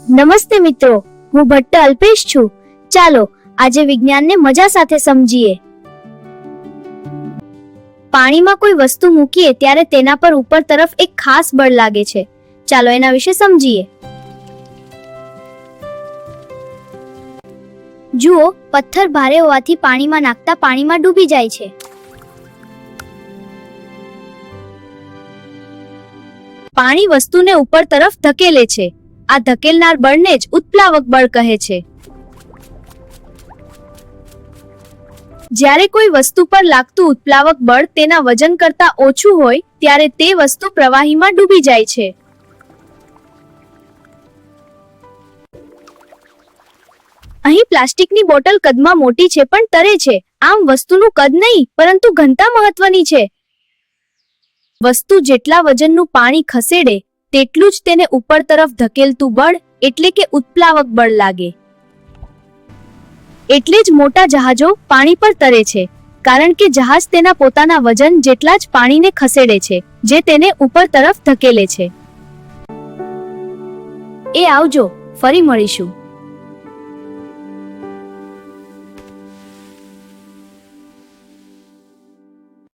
નમસ્તે મિત્રો, હું ભટ્ટ અલ્પેશ છું. ચાલો આજે વિજ્ઞાનને મજા સાથે સમજીએ. પાણીમાં કોઈ વસ્તુ મૂકીએ ત્યારે તેના પર ઉપર તરફ એક ખાસ બળ લાગે છે. ચાલો એના વિશે સમજીએ. જુઓ, પથ્થર ભારે હોવાથી પાણીમાં નાખતા પાણીમાં ડૂબી જાય છે. પાણી વસ્તુને ઉપર તરફ ધકેલે છે. આ ધકેલનાર બળને જ ઉત્પ્લાવક બળ કહે છે. જ્યારે કોઈ વસ્તુ પર લાગતું ઉત્પ્લાવક બળ તેના વજન કરતાં ઓછું હોય ત્યારે તે વસ્તુ પ્રવાહીમાં ડૂબી જાય છે. અહીં પ્લાસ્ટિકની બોટલ કદમાં મોટી છે પણ તરે છે. આમ વસ્તુનું કદ નહીં પરંતુ ઘનતા મહત્વની છે. વસ્તુ જેટલા વજનનું પાણી ખસેડે તેટલું જ તેને ઉપર તરફ ધકેલતું બળ એટલે કે ઉત્પ્લાવક બળ લાગે. એટલે જ મોટા જહાજો પાણી પર તરે છે, કારણ કે જહાજ તેના પોતાના વજન જેટલા જ પાણીને ખસેડે છે, જે તેને ઉપર તરફ ધકેલે છે. આવજો, ફરી મળીશું.